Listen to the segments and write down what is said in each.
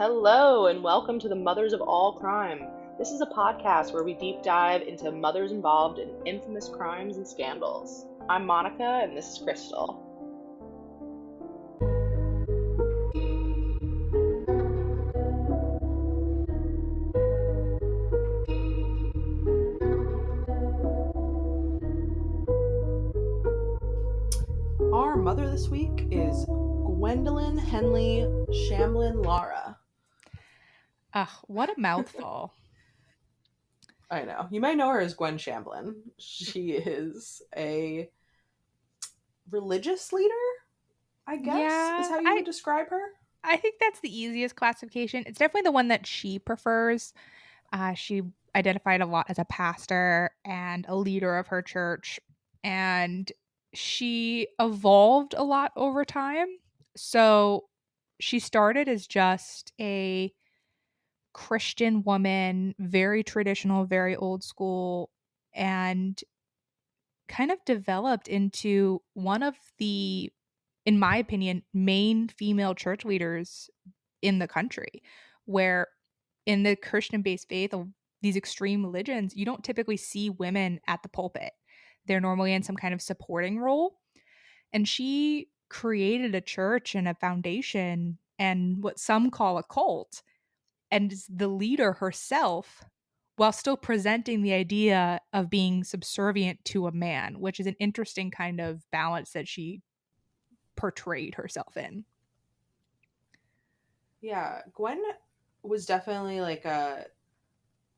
Hello, and welcome to the Mothers of All Crime. This is a podcast where we deep dive into mothers involved in infamous crimes and scandals. I'm Monica, and this is Crystal. Our mother this week is Gwendolyn Henley Shamblin Lara. Ugh, what a mouthful. I know. You might know her as Gwen Shamblin. She is a religious leader, I guess, is how you would describe her. I think that's the easiest classification. It's definitely the one that she prefers. She identified a lot as a pastor and a leader of her church, and she evolved a lot over time. So she started as just a Christian woman, very traditional, very old school, and kind of developed into one of the, in my opinion, main female church leaders in the country, where in the Christian-based faith of these extreme religions, you don't typically see women at the pulpit. They're normally in some kind of supporting role. And she created a church and a foundation and what some call a cult, and is the leader herself while still presenting the idea of being subservient to a man, which is an interesting kind of balance that she portrayed herself in. Yeah, Gwen was definitely like a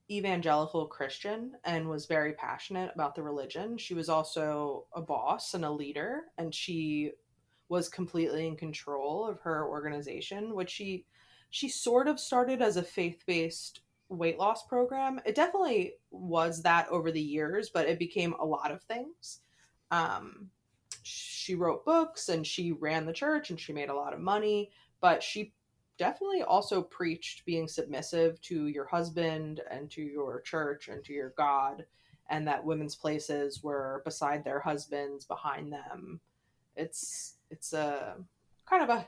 evangelical Christian and was very passionate about the religion. She was also a boss and a leader, and she was completely in control of her organization, which she sort of started as a faith-based weight loss program. It definitely was that over the years, but it became a lot of things. She wrote books and she ran the church and she made a lot of money, but she definitely also preached being submissive to your husband and to your church and to your God, and that women's places were beside their husbands, behind them. It's a kind of a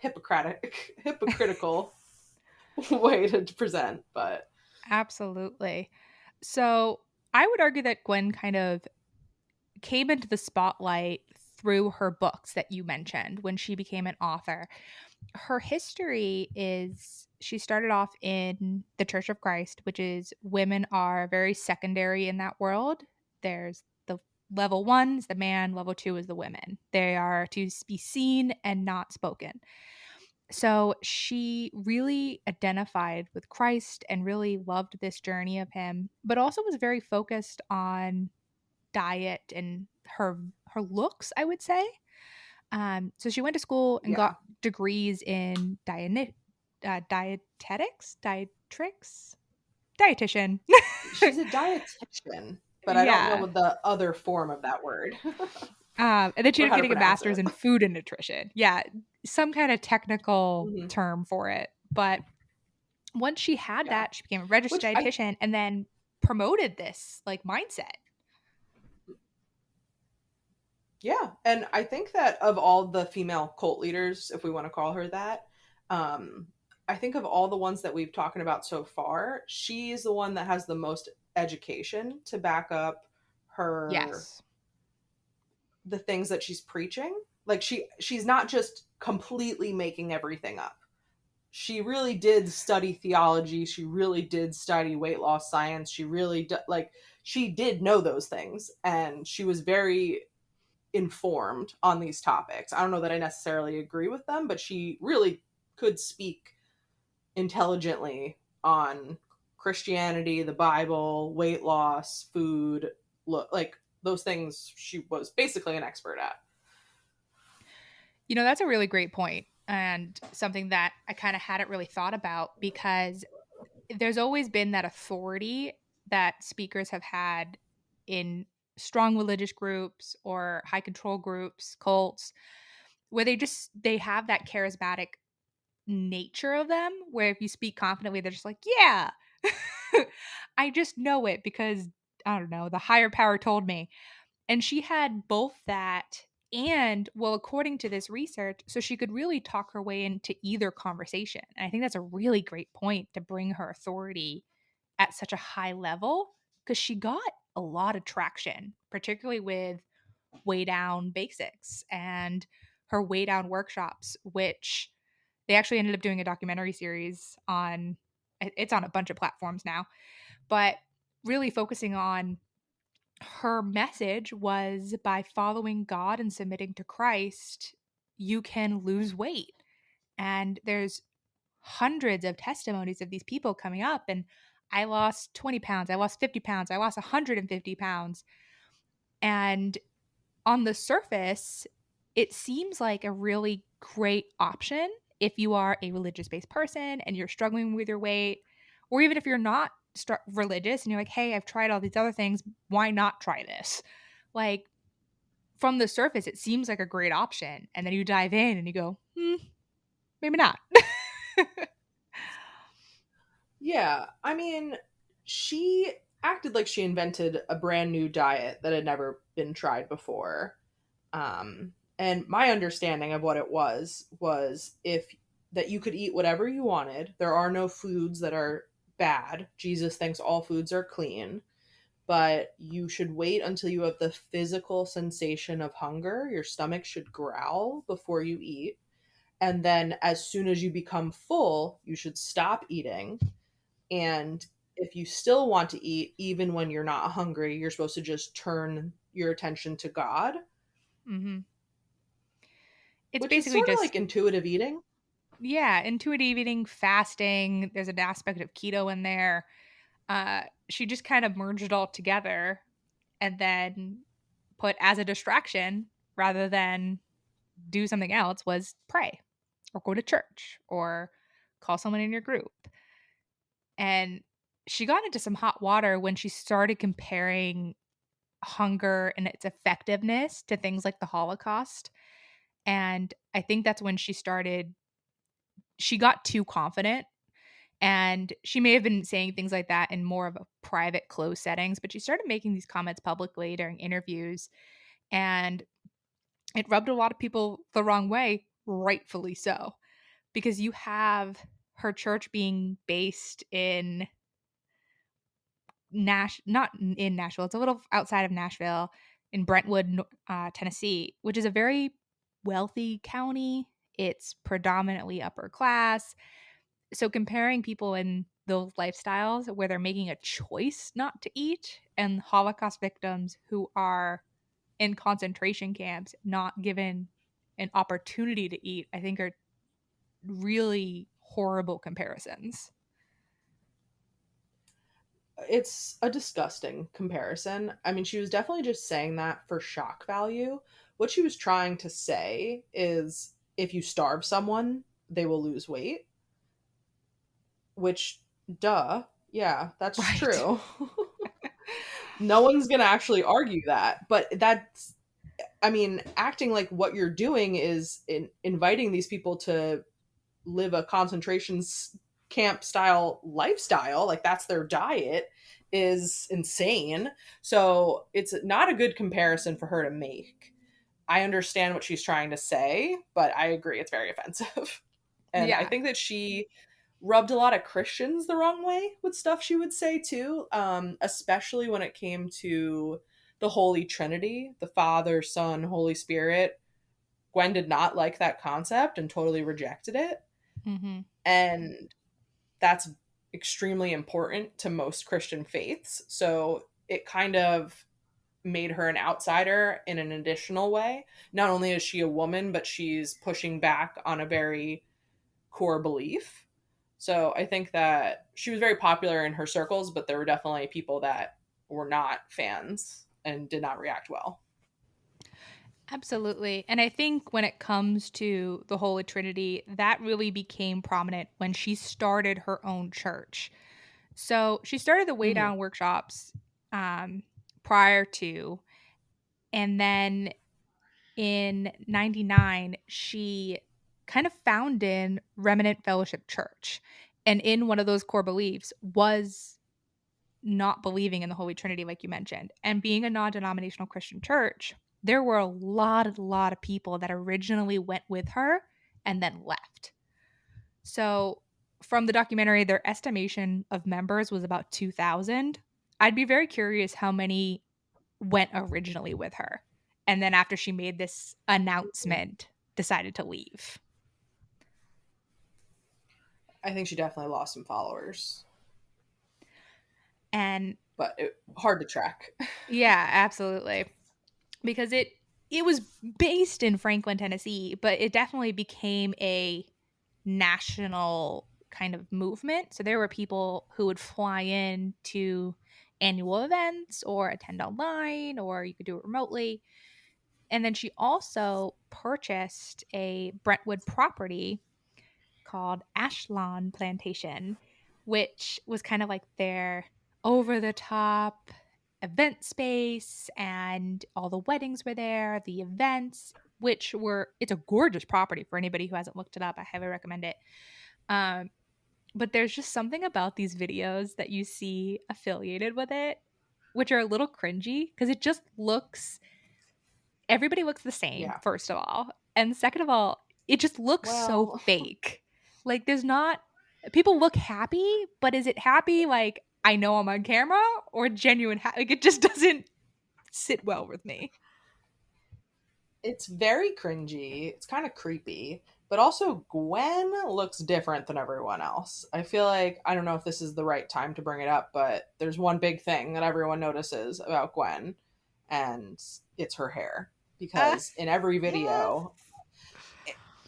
hypocritical way to present, but Absolutely. So I would argue that Gwen kind of came into the spotlight through her books that you mentioned when she became an author. Her history is she started off in the Church of Christ, which is women are very secondary in that world. There's the level one is the man, level two is the women. They are to be seen and not spoken. So she really identified with Christ and really loved this journey of him, but also was very focused on diet and her looks, I would say. So she went to school and yeah. got degrees in dietetics, dietitian. She's a dietitian, but I don't know Yeah. what the other form of that word And then she or ended up how to getting a pronounce master's it. in food and nutrition. Yeah, some kind of technical Mm-hmm. term for it. But once she had Yeah, that, she became a registered which I dietitian and then promoted this like mindset. yeah, and I think that of all the female cult leaders, if we want to call her that, um, I think of all the ones that we've talked about so far, she is the one that has the most education to back up her Yes. the things that she's preaching. Like she's not just completely making everything up. She really did study theology. She really did study weight loss science. She really like she did know those things, and she was very informed on these topics. I don't know that I necessarily agree with them, but she really could speak intelligently on Christianity, the Bible, weight loss, food, like those things she was basically an expert at. You know, that's a really great point and something that I kind of hadn't really thought about because there's always been that authority that speakers have had in strong religious groups or high control groups, cults, where they have that charismatic nature of them where if you speak confidently they're just like, "Yeah. I just know it because I don't know, the higher power told me." And she had both that And well, according to this research, so she could really talk her way into either conversation. And I think that's a really great point to bring her authority at such a high level because she got a lot of traction, particularly with Way Down Basics and her Way Down workshops, which they actually ended up doing a documentary series on. It's on a bunch of platforms now, but really focusing on her message was by following God and submitting to Christ, you can lose weight. And there's hundreds of testimonies of these people coming up and I lost 20 pounds, I lost 50 pounds, I lost 150 pounds. And on the surface, it seems like a really great option if you are a religious based person and you're struggling with your weight, or even if you're not religious and you're like, hey, I've tried all these other things. Why not try this? Like, from the surface, it seems like a great option. And then you dive in and you go, maybe not. Yeah, I mean, she acted like she invented a brand new diet that had never been tried before. And my understanding of what it was if that you could eat whatever you wanted. There are no foods that are bad. Jesus thinks all foods are clean, but you should wait until you have the physical sensation of hunger. Your stomach should growl before you eat. And then as soon as you become full, you should stop eating. And if you still want to eat, even when you're not hungry, you're supposed to just turn your attention to God, hmm It's which is basically sort of just, like intuitive eating. yeah, intuitive eating, fasting. There's an aspect of keto in there. She just kind of merged it all together and then put as a distraction rather than do something else was pray or go to church or call someone in your group. And she got into some hot water when she started comparing hunger and its effectiveness to things like the Holocaust. And I think that's when she got too confident. And she may have been saying things like that in more of a private, closed settings, but she started making these comments publicly during interviews. And it rubbed a lot of people the wrong way, rightfully so, because you have her church being based in not in Nashville. It's a little outside of Nashville in Brentwood, Tennessee, which is a very wealthy county. It's predominantly upper class. So comparing people in those lifestyles where they're making a choice not to eat and Holocaust victims who are in concentration camps not given an opportunity to eat, I think are really horrible comparisons. It's a disgusting comparison. I mean, she was definitely just saying that for shock value. What she was trying to say is if you starve someone, they will lose weight, which, duh, yeah, that's Right. true. No one's going to actually argue that. But that's, I mean, acting like what you're doing is inviting these people to live a camp style lifestyle, like that's their diet, is insane. So it's not a good comparison for her to make. I understand what she's trying to say, but I agree it's very offensive. And I Yeah. think that she rubbed a lot of Christians the wrong way with stuff she would say too, especially when it came to the Holy Trinity, the Father, Son, Holy Spirit. Gwen did not like that concept and totally rejected it. hmm And that's extremely important to most Christian faiths. So it kind of made her an outsider in an additional way. Not only is she a woman, but she's pushing back on a very core belief. So I think that she was very popular in her circles, but there were definitely people that were not fans and did not react well. Absolutely. And I think when it comes to the Holy Trinity, that really became prominent when she started her own church. So she started the Way Hmm. Down workshops um, prior to, and then in 99, she kind of founded Remnant Fellowship Church. And in one of those core beliefs was not believing in the Holy Trinity, like you mentioned. And being a non denominational Christian church, there were a lot of people that originally went with her and then left. So, from the documentary, their estimation of members was about 2,000. I'd be very curious how many went originally with her. And then after she made this announcement, decided to leave. I think she definitely lost some followers, And but hard to track. yeah, absolutely. Because it was based in Franklin, Tennessee, but it definitely became a national kind of movement. So there were people who would fly in to annual events or attend online, or you could do it remotely. And then she also purchased a Brentwood property called Ashlawn Plantation, which was kind of like their over the top event space, and all the weddings were there, the events, which were, it's a gorgeous property for anybody who hasn't looked it up. I highly recommend it. Um, but there's just something about these videos that you see affiliated with it, which are a little cringy because it just looks, everybody looks the same, Yeah. first of all. And second of all, it just looks so Well, fake. Like, there's not, people look happy, but is it happy like I know I'm on camera, or genuine like it just doesn't sit well with me. it's very cringy. It's kind of creepy, but also Gwen looks different than everyone else. I feel like, I don't know if this is the right time to bring it up, but there's one big thing that everyone notices about Gwen, and it's her hair. Uh, Because in every video,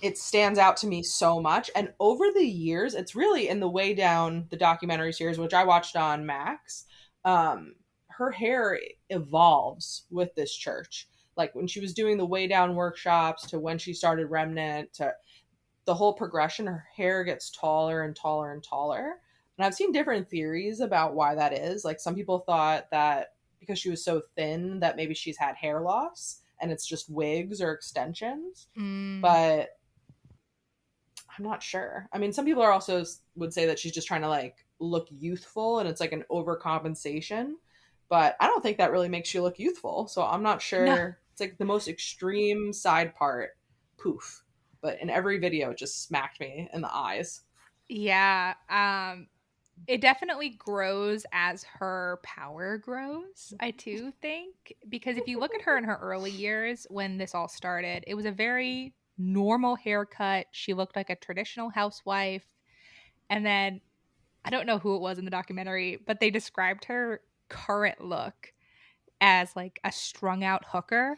it stands out to me so much. And over the years, it's really in the Way Down, the documentary series, which I watched on Max. Her hair evolves with this church. Like when she was doing the Way Down workshops to when she started Remnant to the whole progression, her hair gets taller and taller and taller. And I've seen different theories about why that is. Like some people thought that because she was so thin that maybe she's had hair loss and it's just wigs or extensions. mm, But I'm not sure. I mean, some people are also would say that she's just trying to like look youthful and it's like an overcompensation, but I don't think that really makes you look youthful. So I'm not no, sure. It's like the most extreme side part, poof. But in every video, it just smacked me in the eyes. yeah. It definitely grows as her power grows, I too think. Because if you look at her in her early years when this all started, it was a very normal haircut. She looked like a traditional housewife. And then I don't know who it was in the documentary, but they described her current look as like a strung out hooker,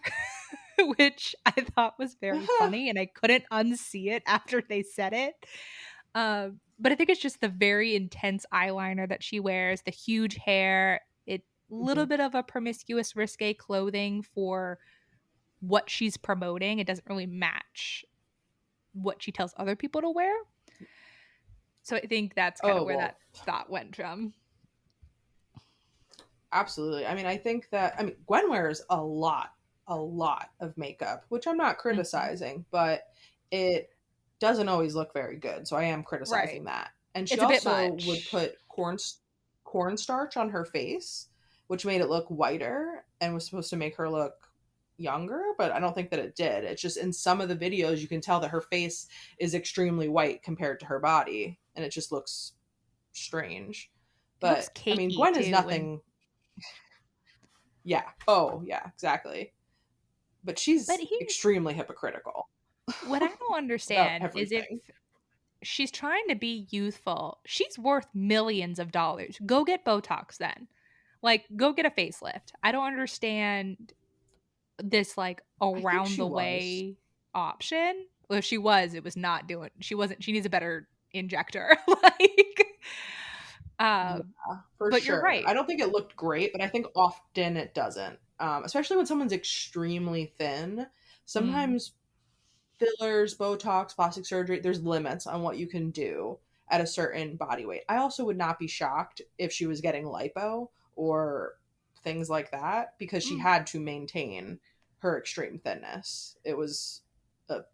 which I thought was very funny, and I couldn't unsee it after they said it. But I think it's just the very intense eyeliner that she wears, the huge hair, it little Mhm. bit of a promiscuous, risque clothing for what she's promoting. It doesn't really match what she tells other people to wear. So I think that's kind of Oh, where that well, thought went from. absolutely. I mean, I think that, I mean, Gwen wears a lot of makeup, which I'm not Mhm. criticizing, but it doesn't always look very good. So I am Right. criticizing that. And she It's a bit also would much. put cornstarch on her face, which made it look whiter and was supposed to make her look younger, but I don't think that it did. It's just in some of the videos you can tell that her face is extremely white compared to her body, and it just looks strange. It looks But I mean, cakey Gwen is too, and nothing. Yeah. Oh, yeah, exactly. But but she's here's extremely hypocritical what I don't about understand is if everything. she's trying to be youthful, she's worth millions of dollars. Go get Botox then. Like, go get a facelift. I don't understand this like I think around she the was. way option. Well, if she was, it was not doing, she wasn't, she needs a better injector. Like, Yeah, um, for but you're sure. right. I don't think it looked great, but I think often it doesn't. Especially when someone's extremely thin. Mm, Sometimes fillers, Botox, plastic surgery, there's limits on what you can do at a certain body weight. I also would not be shocked if she was getting lipo or things like that because she mm, had to maintain her extreme thinness. It was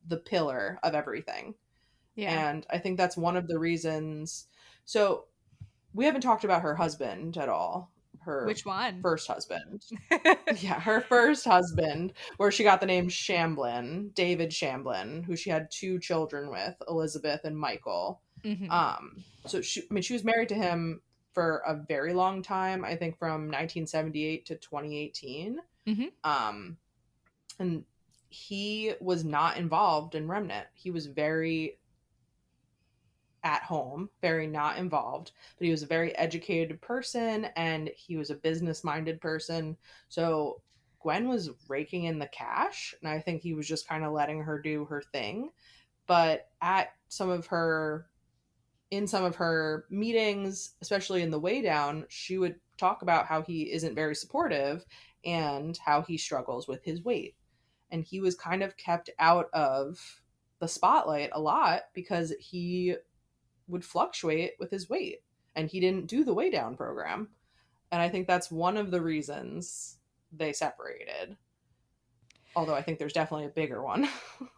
the pillar of everything. yeah. And I think that's one of the reasons. So we haven't talked about her husband at all. her Which one? first husband. Yeah, her first husband, where she got the name Shamblin, David Shamblin, who she had two children with, Elizabeth and Michael. Hmm. So she was married to him for a very long time, I think from 1978 to 2018. Hmm. Um, and he was not involved in Remnant. He was very at home, very not involved, but he was a very educated person and he was a business minded person. So Gwen was raking in the cash, and I think he was just kind of letting her do her thing. But in some of her meetings, especially in the way down, she would talk about how he isn't very supportive and how he struggles with his weight. And he was kind of kept out of the spotlight a lot because he would fluctuate with his weight and he didn't do the weigh down program. And I think that's one of the reasons they separated. Although I think there's definitely a bigger one.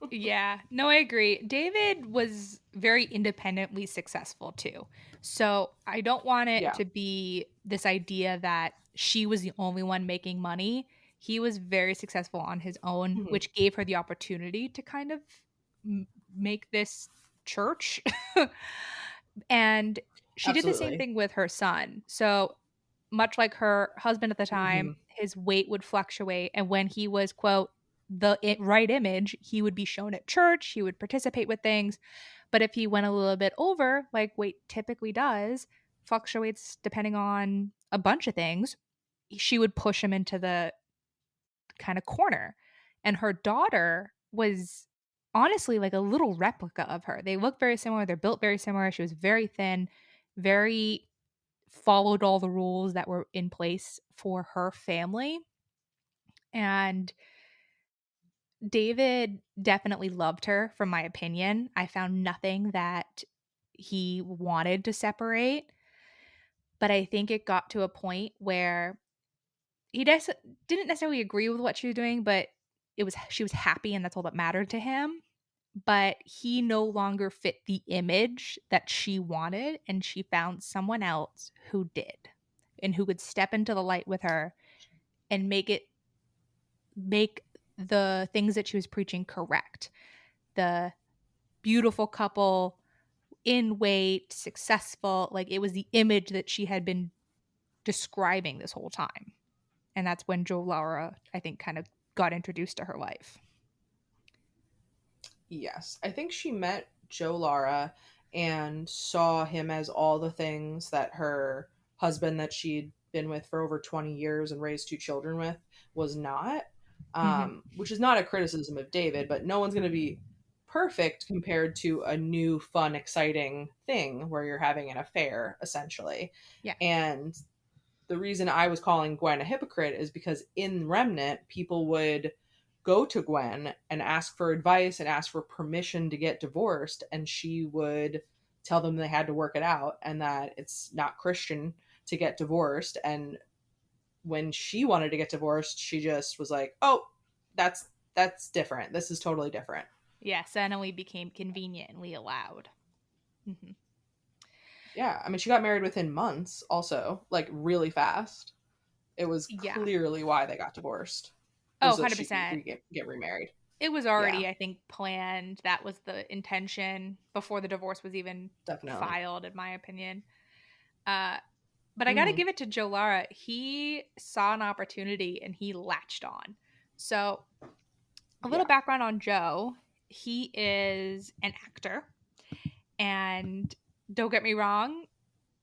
Yeah, no, I agree. David was very independently successful too. So I don't want it Yeah. to be this idea that she was the only one making money. He was very successful on his own, Mhm. which gave her the opportunity to kind of make this church. And she did the same Absolutely. thing with her son. So much like her husband at the time, Hmm. his weight would fluctuate. And when he was, quote, right image, he would be shown at church, he would participate with things. But if he went a little bit over, like weight typically does, fluctuates depending on a bunch of things, she would push him into the kind of corner. And her daughter was honestly like a little replica of her. They look very similar, they're built very similar. She was very thin, very followed all the rules that were in place for her family. And David definitely loved her, from my opinion. I found nothing that he wanted to separate, but I think it got to a point where didn't necessarily agree with what she was doing, but she was happy and that's all that mattered to him. But he no longer fit the image that she wanted, and she found someone else who did and who could step into the light with her and make the things that she was preaching correct. The beautiful couple in weight, successful, like it was the image that she had been describing this whole time. And that's when Joe Lara, I think, kind of got introduced to her life. Yes. I think she met Joe Lara and saw him as all the things that her husband, that she'd been with for over 20 years and raised two children with, was not. Hmm. Which is not a criticism of David, but no one's going to be perfect compared to a new, fun, exciting thing where you're having an affair, essentially. Yeah. And the reason I was calling Gwen a hypocrite is because in Remnant, people would go to Gwen and ask for advice and ask for permission to get divorced, and she would tell them they had to work it out and that it's not Christian to get divorced. And when she wanted to get divorced, she just was like, "Oh, that's different. This is totally different." Yeah. Suddenly became conveniently allowed. Hmm. Yeah, I mean, she got married within months, also, like really fast. It was Yeah. clearly why they got divorced, Oh, was so that she could 100%. get remarried. It was Yeah, already, I think, planned. That was the intention before the divorce was even definitely. filed, in my opinion. Uh, but I got to Hmm. give it to Joe Lara. He saw an opportunity and he latched on. So, a little Yeah. background on Joe. He is an actor. And don't get me wrong,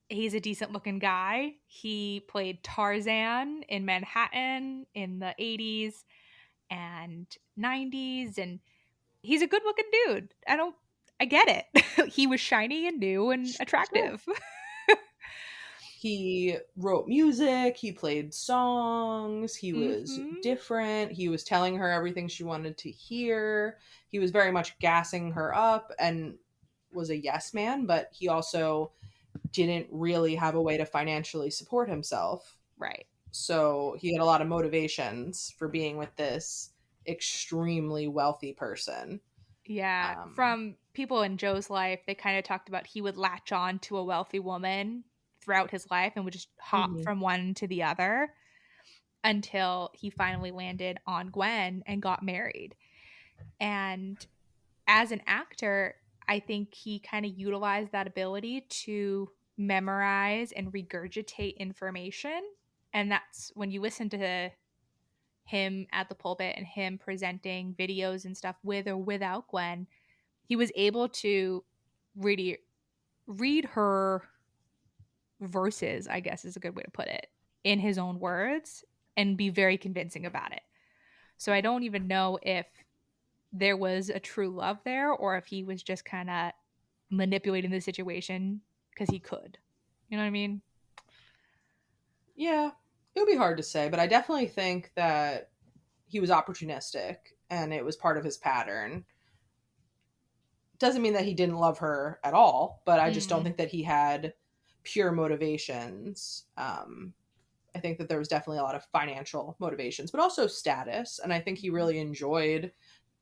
he's a decent looking guy. He played Tarzan in Manhattan in the 80s and 90s. And he's a good looking dude. I get it. He was shiny and new and Sure. attractive. He wrote music, he played songs, he was Hmm. different, he was telling her everything she wanted to hear. He was very much gassing her up and was a yes man, but he also didn't really have a way to financially support himself. Right. So he had a lot of motivations for being with this extremely wealthy person. Yeah. Um, From people in Joe's life, they kind of talked about he would latch on to a wealthy woman throughout his life and would just hop Hmm. from one to the other until he finally landed on Gwen and got married. And as an actor, I think he kind of utilized that ability to memorize and regurgitate information. And that's when you listen to him at the pulpit and him presenting videos and stuff with or without Gwen, he was able to really read her verses, I guess is a good way to put it, in his own words and be very convincing about it. So I don't even know if there was a true love there or if he was just kind of manipulating the situation because he could. You know what I mean? Yeah, it would be hard to say, but I definitely think that he was opportunistic and it was part of his pattern. Doesn't mean that he didn't love her at all, but I just don't Mm. think that he had pure motivations. I think that there was definitely a lot of financial motivations, but also status. And I think he really enjoyed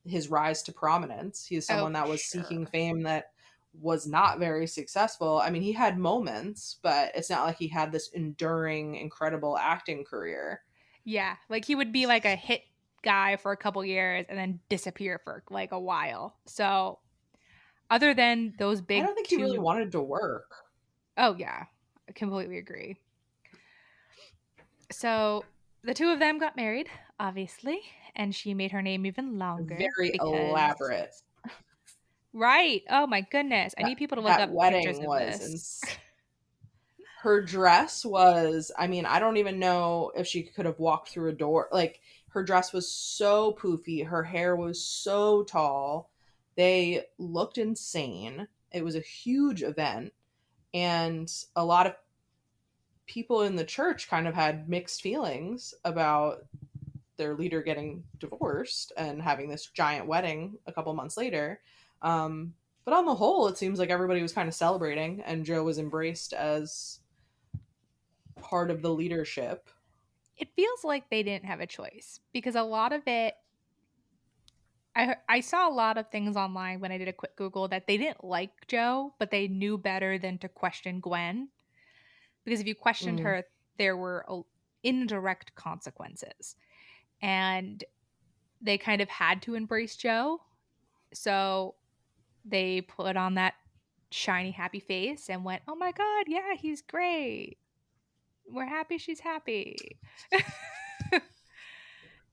his rise to prominence. He's Oh, someone for that was seeking sure. fame that was not very successful. I mean, he had moments, but it's not like he had this enduring, incredible acting career. Yeah, like he would be like a hit guy for a couple years and then disappear for like a while. So, other than those I big don't think he really two, wanted to work. oh yeah, I completely agree. So, the two of them got married, obviously, and she made her name even longer Very because elaborate. right. Oh my goodness. I That need people to look that up pictures wedding of was this. her dress was, I mean, I don't even know if she could have walked through a door. Like, her dress was so poofy, her hair was so tall. They looked insane. It was a huge event, and a lot of people in the church kind of had mixed feelings about their leader getting divorced and having this giant wedding a couple months later. But on the whole, it seems like everybody was kind of celebrating, and Joe was embraced as part of the leadership. It feels like they didn't have a choice because a lot of it I saw a lot of things online when I did a quick Google that they didn't like Joe, but they knew better than to question Gwen because if you questioned Mm. her, there were indirect consequences, and they kind of had to embrace Joe. So they put on that shiny, happy face and went, "Oh my God, yeah, he's great. We're happy she's happy."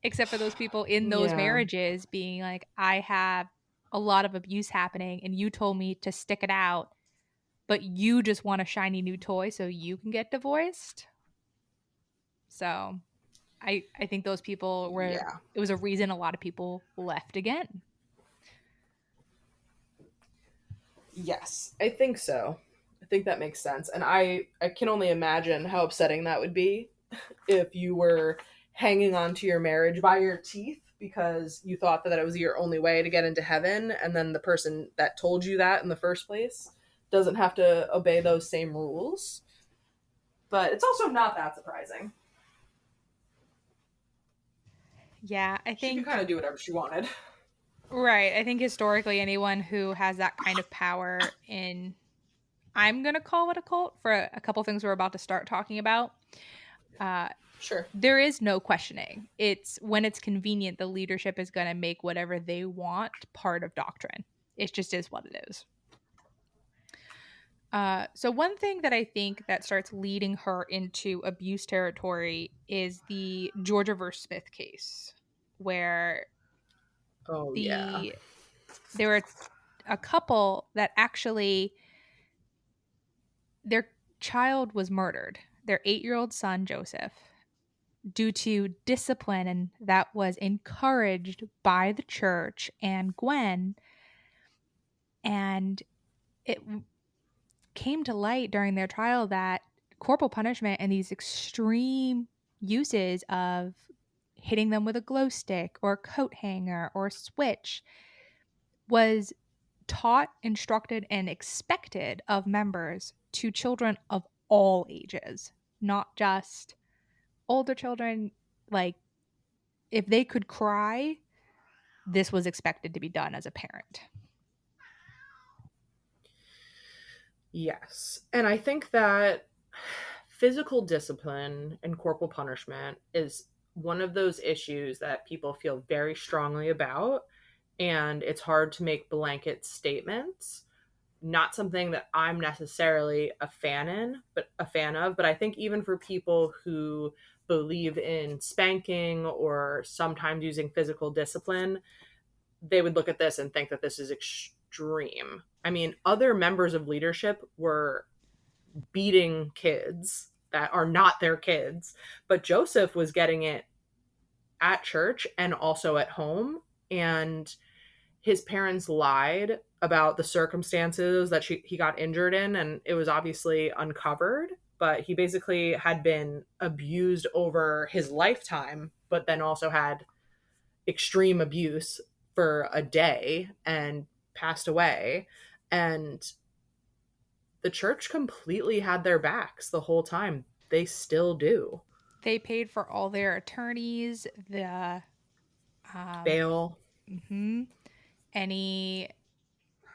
Except for those people in those Yeah. marriages being like, I have a lot of abuse happening and you told me to stick it out, but you just want a shiny new toy so you can get divorced. So I think those people were Yeah. it was a reason a lot of people left again. Yes, I think so. I think that makes sense. And I can only imagine how upsetting that would be if you were hanging on to your marriage by your teeth because you thought that it was your only way to get into heaven, and then the person that told you that in the first place doesn't have to obey those same rules. But it's also not that surprising. Yeah, I She could think kind of do whatever she wanted. right. I think historically anyone who has that kind of power in I'm gonna call it a cult for a couple things we're about to start talking about. Uh, Sure. there is no questioning. It's when it's convenient, the leadership is going to make whatever they want part of doctrine. It just is what it is. So one thing that I think that starts leading her into abuse territory is the Georgia versus Smith case, where Oh, yeah. the there were a couple that actually their child was murdered. Their 8-year-old son Joseph due to discipline and that was encouraged by the church and Gwen. And it came to light during their trial that corporal punishment and these extreme uses of hitting them with a glow stick or a coat hanger or a switch was taught, instructed, and expected of members to children of all ages, not just older children. Like, if they could cry, this was expected to be done as a parent. Yes. And I think that Physical discipline and corporal punishment is one of those issues that people feel very strongly about, and it's hard to make blanket statements. Not something that I'm necessarily a fan of, but I think even for people who believe in spanking or sometimes using physical discipline, they would look at this and think that this is extreme. I mean, other members of leadership were beating kids that are not their kids, but Joseph was getting it at church and also at home. And his parents lied about the circumstances that he got injured in, and it was obviously uncovered. But he basically had been abused over his lifetime, but then also had extreme abuse for a day and passed away. And the church completely had their backs the whole time. They still do. They paid for all their attorneys, the um Bail. mhm, any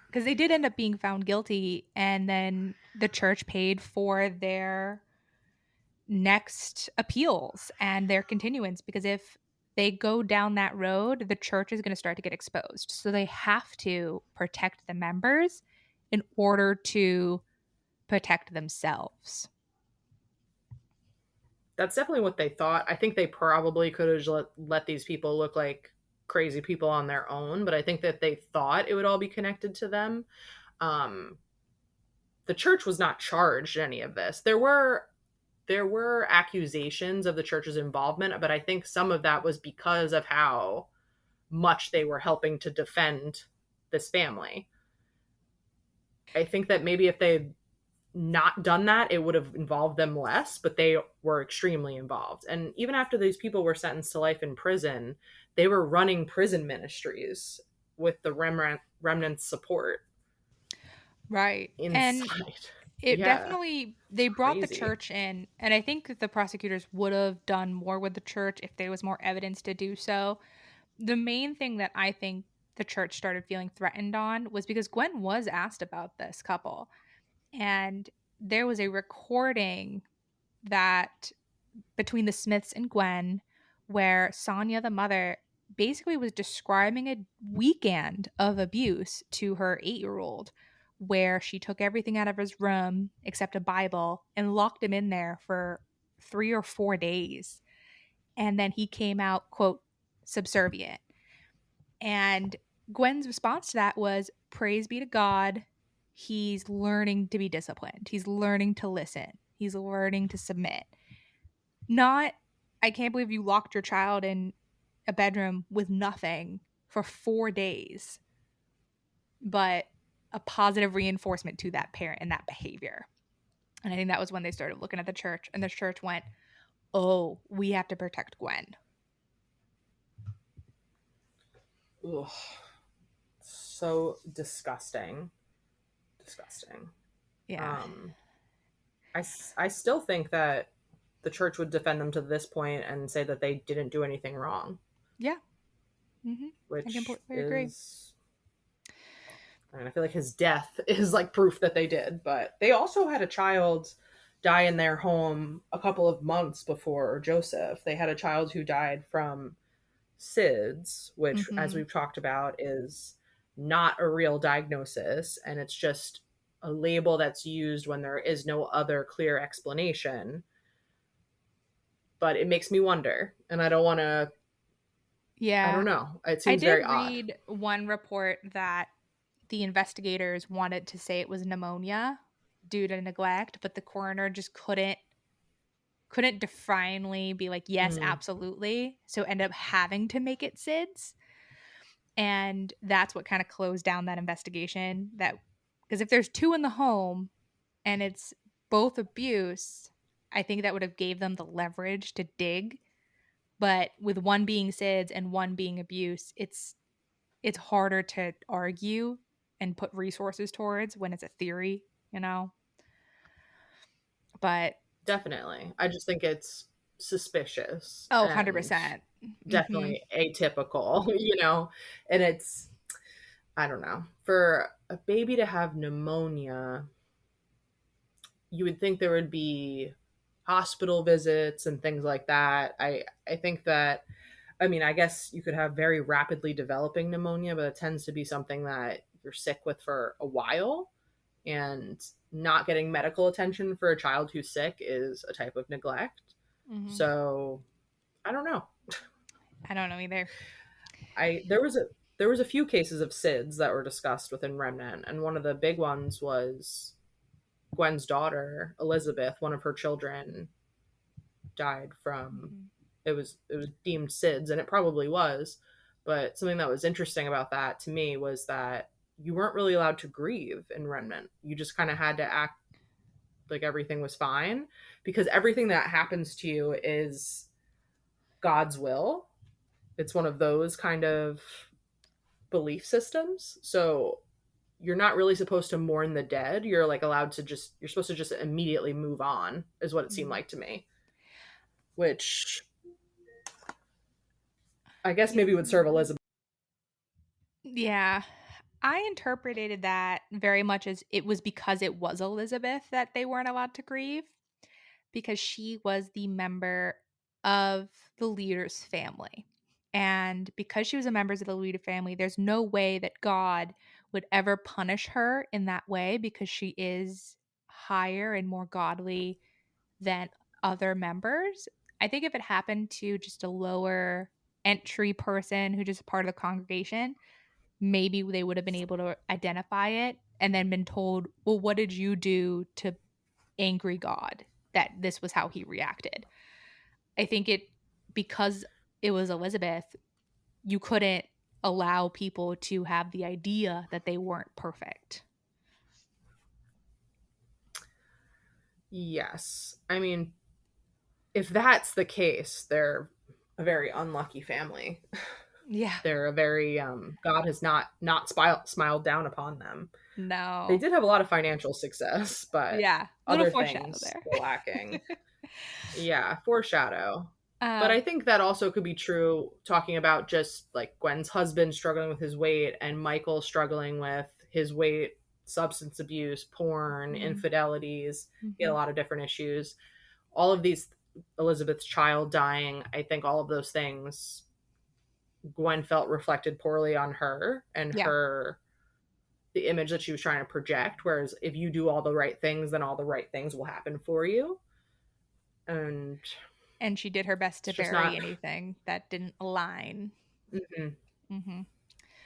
because they did end up being found guilty, and then the church paid for their next appeals and their continuance, because if they go down that road, the church is going to start to get exposed. So they have to protect the members in order to protect themselves. That's definitely what they thought. I think they probably could have let these people look like crazy people on their own, but I think that they thought it would all be connected to them. Um, the church was not charged any of this. There were accusations of the church's involvement, but I think some of that was because of how much they were helping to defend this family. I think that maybe if they not done that, it would have involved them less, but they were extremely involved. And even after these people were sentenced to life in prison, they were running prison ministries with the remnant support Right. And inside. it Yeah, definitely, it's they brought the crazy. church in, and I think the prosecutors would have done more with the church if there was more evidence to do so. The main thing that I think the church started feeling threatened on was because Gwen was asked about this couple, and there was a recording that between the Smiths and Gwen where Sonia, the mother, basically was describing a weekend of abuse to her 8-year-old, where she took everything out of his room except a Bible and locked him in there for 3 or 4 days. And then he came out, quote, subservient. And Gwen's response to that was, praise be to God, he's learning to be disciplined. He's learning to listen. He's learning to submit. Not, I can't believe you locked your child in a bedroom with nothing for 4 days, but a positive reinforcement to that parent and that behavior. And I think that was when they started looking at the church, and the church went, oh, we have to protect Gwen. Ugh, so disgusting. Disgusting. Yeah. Um, I still think that the church would defend them to this point and say that they didn't do anything wrong, Yeah. Mm-hmm. I which completely agree. is, I mean, I feel like his death is like proof that they did. But they also had a child die in their home a couple of months before Joseph. They had a child who died from SIDS, which, as Mm-hmm. we've talked about, is not a real diagnosis, and it's just a label that's used when there is no other clear explanation. But it makes me wonder, and I don't want to. I don't Yeah. know. It I seems very did odd. read one report that the investigators wanted to say it was pneumonia due to neglect, but the coroner just couldn't definitely be like, yes, Mm, absolutely. So end up having to make it SIDS. And that's what kind of closed down that investigation. That because if there's two in the home and it's both abuse, I think that would have gave them the leverage to dig. But with one being SIDS and one being abuse, it's harder to argue and put resources towards when it's a theory, you know? But definitely. I just think it's suspicious oh, and 100%. Mhm. definitely atypical, And it's, I don't know. For a baby to have pneumonia, you would think there would be hospital visits and things like that. I think that, I mean, I guess you could have very rapidly developing pneumonia, but it tends to be something that you're sick with for a while, and not getting medical attention for a child who's sick is a type of neglect. Hmm. So I don't know. I don't know either. I there was a few cases of SIDS that were discussed within Remnant, and one of the big ones was Gwen's daughter Elizabeth. One of her children died from, Hmm. it was deemed SIDS, and it probably was. But something that was interesting about that to me was that you weren't really allowed to grieve in Remnant. You just kind of had to act like everything was fine, because everything that happens to you is God's will. It's one of those kind of belief systems. So you're not really supposed to mourn the dead. You're like allowed to just, you're supposed to just immediately move on, is what it seemed Hmm. like to me, which I guess Yeah. maybe would serve Elizabeth. Yeah. I interpreted that very much as it was because it was Elizabeth that they weren't allowed to grieve, because she was the member of the leader's family. And because she was a member of the leader family, there's no way that God would ever punish her in that way, because she is higher and more godly than other members. I think if it happened to just a lower entry person who just part of the congregation, maybe they would have been able to identify it and then been told, well, what did you do to angry God that this was how he reacted? I think it, because it was Elizabeth, you couldn't allow people to have the idea that they weren't perfect. Yes. I mean, if that's the case, they're a very unlucky family. Yeah. They're a very God has not smiled down upon them. They No. did have a lot of financial success, but Yeah. Little other foreshadow things there. were lacking. Yeah, foreshadow. But I um, think that also could be true talking about just like Gwen's husband struggling with his weight and Michael struggling with his weight, substance abuse, porn, mhm, infidelities. He had a mhm. lot of different issues. All of these, Elizabeth's child dying, I think all of those things Gwen felt reflected poorly on her and Yeah. her, the image that she was trying to project. Whereas if you do all the right things, then all the right things will happen for you. And And she did her best to it's just bury not. anything that didn't align. Mhm. Hmm.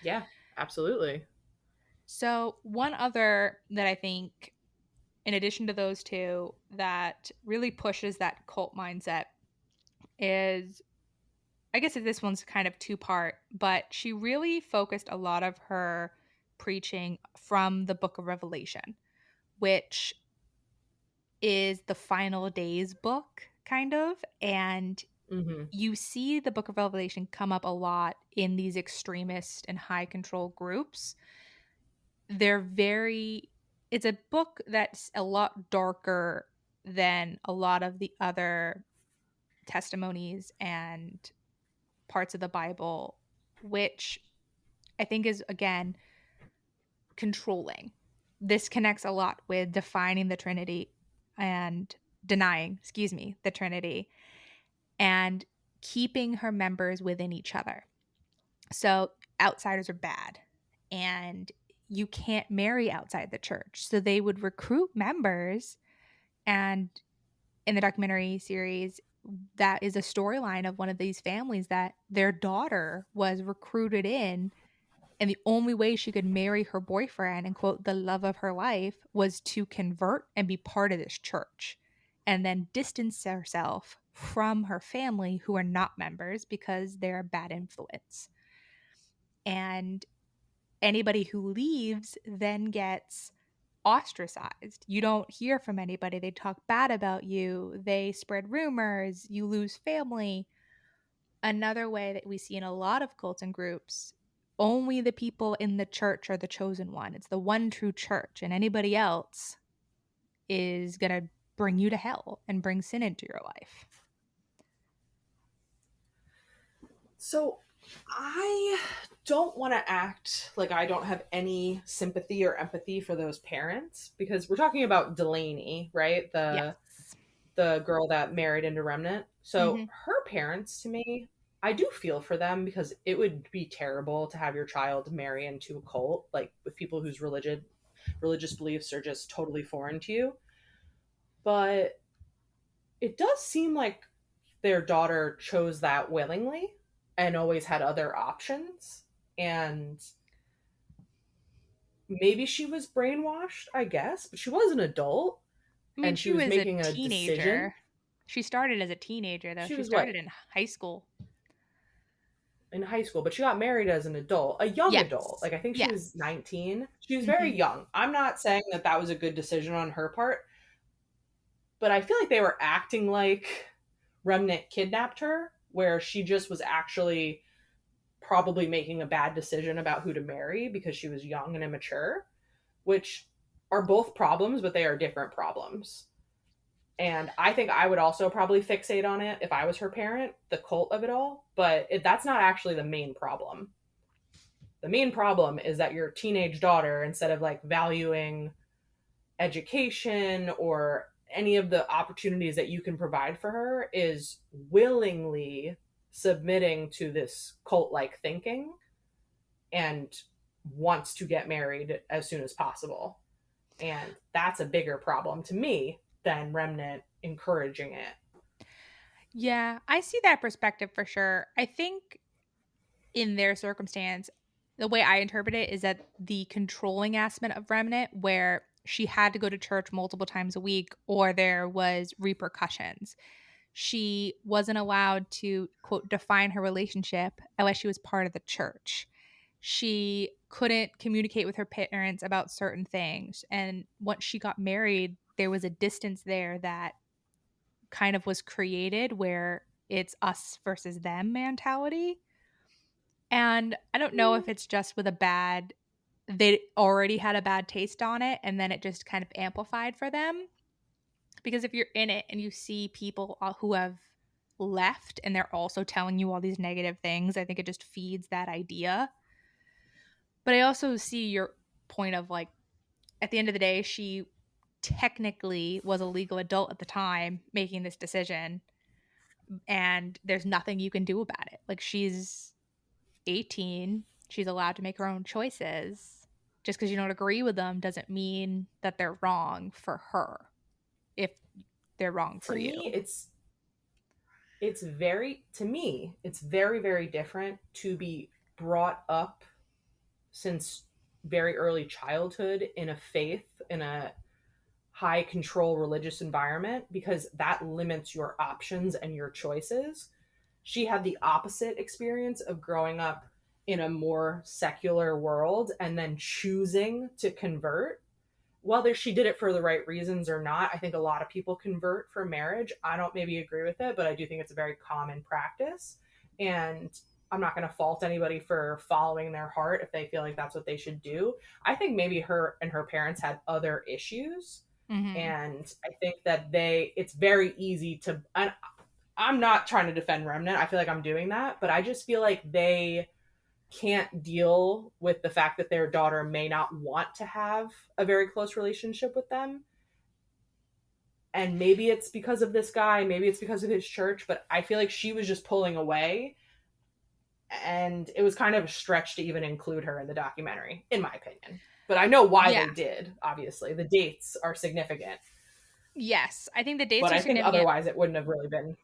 Yeah, absolutely. So, one other that I think, in addition to those two, that really pushes that cult mindset is, I guess this one's kind of two part, but she really focused a lot of her preaching from the book of Revelation, which is the final days book, kind of. And Hmm. you see the book of Revelation come up a lot in these extremist and high control groups. They're very, it's a book that's a lot darker than a lot of the other testimonies and parts of the Bible, which I think is, again, controlling. This connects a lot with defining the Trinity and denying, excuse me, the Trinity, and keeping her members within each other. So outsiders are bad, and you can't marry outside the church. So they would recruit members, and in the documentary series, that is a storyline of one of these families that their daughter was recruited in, and the only way she could marry her boyfriend and quote the love of her life was to convert and be part of this church, and then distance herself from her family who are not members because they're a bad influence. And anybody who leaves then gets ostracized. You don't hear from anybody. They talk bad about you. They spread rumors. You lose family. Another way that we see in a lot of cults and groups, only the people in the church are the chosen one. It's the one true church, and anybody else is going to bring you to hell and bring sin into your life. So I don't want to act like I don't have any sympathy or empathy for those parents, because we're talking about Delaney, right? The Yes. the girl that married into Remnant. So Hmm. her parents, to me, I do feel for them, because it would be terrible to have your child marry into a cult, like with people whose religious beliefs are just totally foreign to you. But it does seem like their daughter chose that willingly and always had other options. And maybe she was brainwashed, I guess, but she was an adult I mean, and she she was was a making a decision. teenager. She started as a teenager, though. She She was started what, in high school. in high school, but she got married as an adult, a young adult. Yes. Like I think she was Yes. 19. She was Hmm. very young. I'm not saying that that was a good decision on her part, but I feel like they were acting like Remnant kidnapped her, where she just was actually probably making a bad decision about who to marry because she was young and immature, which are both problems, but they are different problems. And I think I would also probably fixate on it if I was her parent, the cult of it all. But that's not actually the main problem. The main problem is that your teenage daughter, instead of like valuing education or any of the opportunities that you can provide for her, is willingly submitting to this cult like thinking and wants to get married as soon as possible. And that's a bigger problem to me than Remnant encouraging it. Yeah, I see that perspective for sure. I think in their circumstance, the way I interpret it is that the controlling aspect of Remnant, where she had to go to church multiple times a week or there was repercussions. She wasn't allowed to, quote, define her relationship unless she was part of the church. She couldn't communicate with her parents about certain things. And once she got married, there was a distance there that kind of was created where it's us versus them mentality. And I don't know if it's just with a bad, they already had a bad taste on it and then it just kind of amplified for them. Because if you're in it and you see people who have left and they're also telling you all these negative things, I think it just feeds that idea. But I also see your point of like, at the end of the day, she technically was a legal adult at the time making this decision, and there's nothing you can do about it. Like, she's 18, she's allowed to make her own choices. Just because you don't agree with them doesn't mean that they're wrong for her if they're wrong for To you. me, it's very, very different to be brought up since very early childhood in a faith, in a high control religious environment, because that limits your options and your choices. She had the opposite experience of growing up in a more secular world and then choosing to convert. Whether she did it for the right reasons or not, I think a lot of people convert for marriage. I don't maybe agree with it, but I do think it's a very common practice. And I'm not going to fault anybody for following their heart if they feel like that's what they should do. I think maybe her and her parents had other issues. Hmm. And I think that it's very easy to, and I'm not trying to defend Remnant. I feel like I'm doing that, but I just feel like they can't deal with the fact that their daughter may not want to have a very close relationship with them. And maybe it's because of this guy, maybe it's because of his church, but I feel like she was just pulling away. And it was kind of a stretch to even include her in the documentary, in my opinion. But I know why Yeah. they did, obviously. The dates are significant. Yes. I think the dates But are I think significant. otherwise it wouldn't have really been.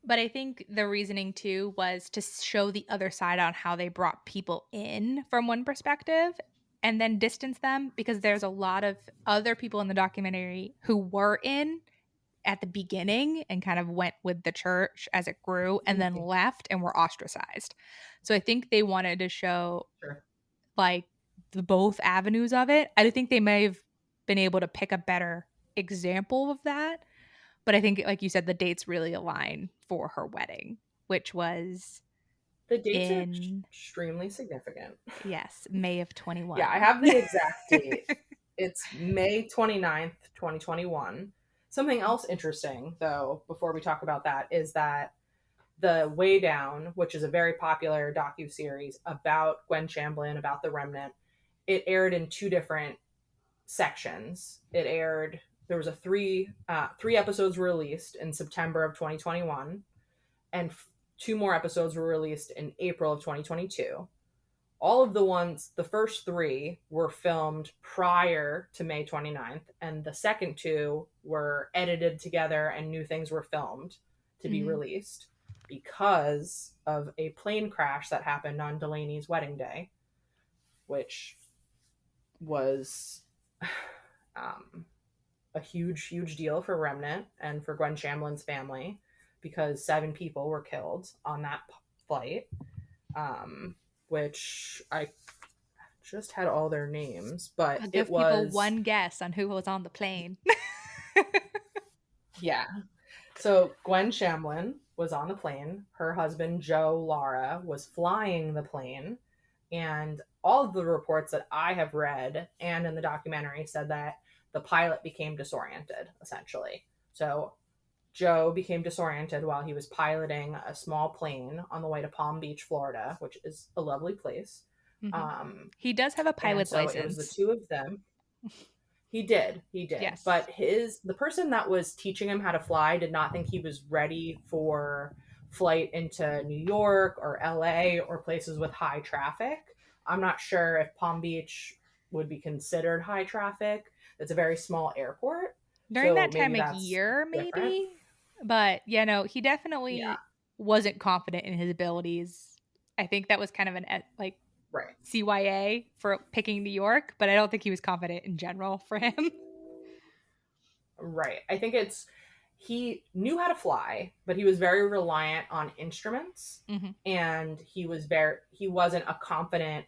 But I think the reasoning too was to show the other side on how they brought people in from one perspective and then distance them, because there's a lot of other people in the documentary who were in at the beginning and kind of went with the church as it grew and then left and were ostracized. So I think they wanted to show Sure. like the both avenues of it. I think they may have been able to pick a better example of that, but I think, like you said, the dates really align for her wedding, which was The dates are in, extremely significant. yes, May of Yeah, I 21. have the exact date. It's May 29th, 2021. Something else interesting, though, before we talk about that, is that The Way Down, which is a very popular docuseries about Gwen Shamblin, about the Remnant, it aired in two different sections. There was a three episodes were released in September of 2021, and two more episodes were released in April of 2022. All of the first three were filmed prior to May 29th, and the second two were edited together and new things were filmed to be released because of a plane crash that happened on Delaney's wedding day, which was a huge, huge deal for Remnant and for Gwen Shamblin's family, because 7 people were killed on that flight, which I just had all their names, but I'll it give people was one guess on who was on the plane. yeah. So Gwen Shamblin was on the plane. Her husband Joe Lara was flying the plane, and all of the reports that I have read and in the documentary said that the pilot became disoriented, essentially. So Joe became disoriented while he was piloting a small plane on the way to Palm Beach, Florida, which is a lovely place. He does have a And pilot's so it was the license. two of them. He did. Yes. But the person that was teaching him how to fly did not think he was ready for flight into New York or LA or places with high traffic. I'm not sure if Palm Beach would be considered high traffic. It's a very small airport. During So that time maybe of that's year, different. maybe. But, he Yeah. definitely wasn't confident in his abilities. I think that was kind of an, Right. CYA for picking New York, but I don't think he was confident in general for him. Right. I think he knew how to fly, but he was very reliant on instruments, and he wasn't a competent.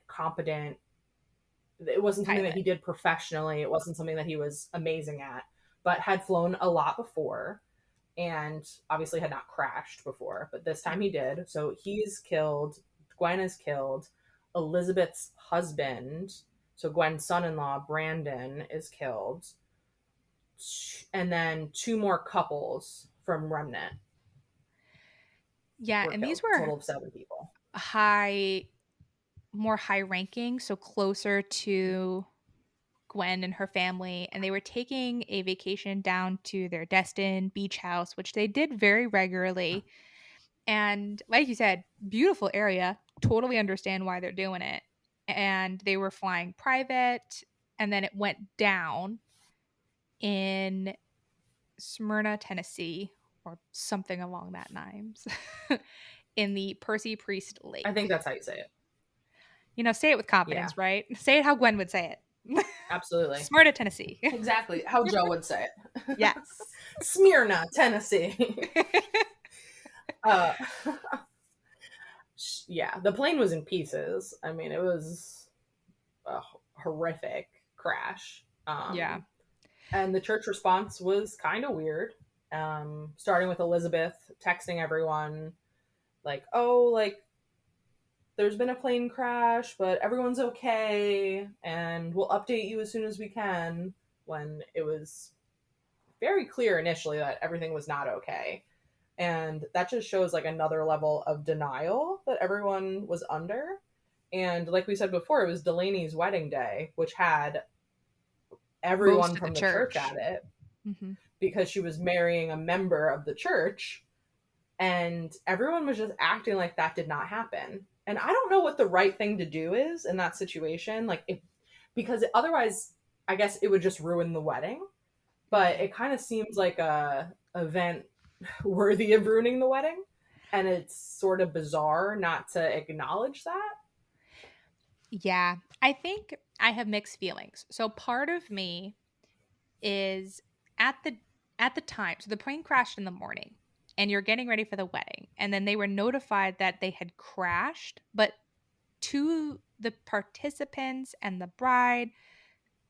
It wasn't something that Pilot. he did professionally. It wasn't something that he was amazing at, but had flown a lot before, and obviously had not crashed before. But this time he did. So he's killed. Gwen is killed. Elizabeth's husband, so Gwen's son-in-law Brandon, is killed, and then 2 more couples from Remnant Yeah, were and these killed. were Total of 7 people. more high ranking, so closer to Gwen and her family, and they were taking a vacation down to their Destin beach house, which they did very regularly. And like you said, beautiful area. Totally understand why they're doing it. And they were flying private, and then it went down in Smyrna, Tennessee, or something along that names, in the Percy Priest I think Lake. that's how you say it. Say it with Yeah, confidence, right? Say it how Gwen would say it. absolutely. Smyrna, Tennessee. Exactly how Joe would say it. Yes. Smyrna, Tennessee. uh, yeah, the plane was in pieces. I mean, it was a horrific crash. Yeah. And the church response was kind of weird. Starting with Elizabeth texting everyone, like, oh, like, there's been a plane crash, but everyone's okay, and we'll update you as soon as we can, when it was very clear initially that everything was not okay. And that just shows like another level of denial that everyone was under. And like we said before, it was Delaney's wedding day, which had Most everyone of the from the church church. at it, Mm-hmm. because she was marrying a member of the church, and everyone was just acting like that did not happen. And I don't know what the right thing to do is in that situation, like, if because otherwise I guess it would just ruin the wedding. But it kind of seems like a event worthy of ruining the wedding, and it's sort of bizarre not to acknowledge that. Yeah. I think I have mixed feelings. So part of me is at the at the time. So the plane crashed in the morning and you're getting ready for the wedding. And then they were notified that they had crashed, but to the participants and the bride,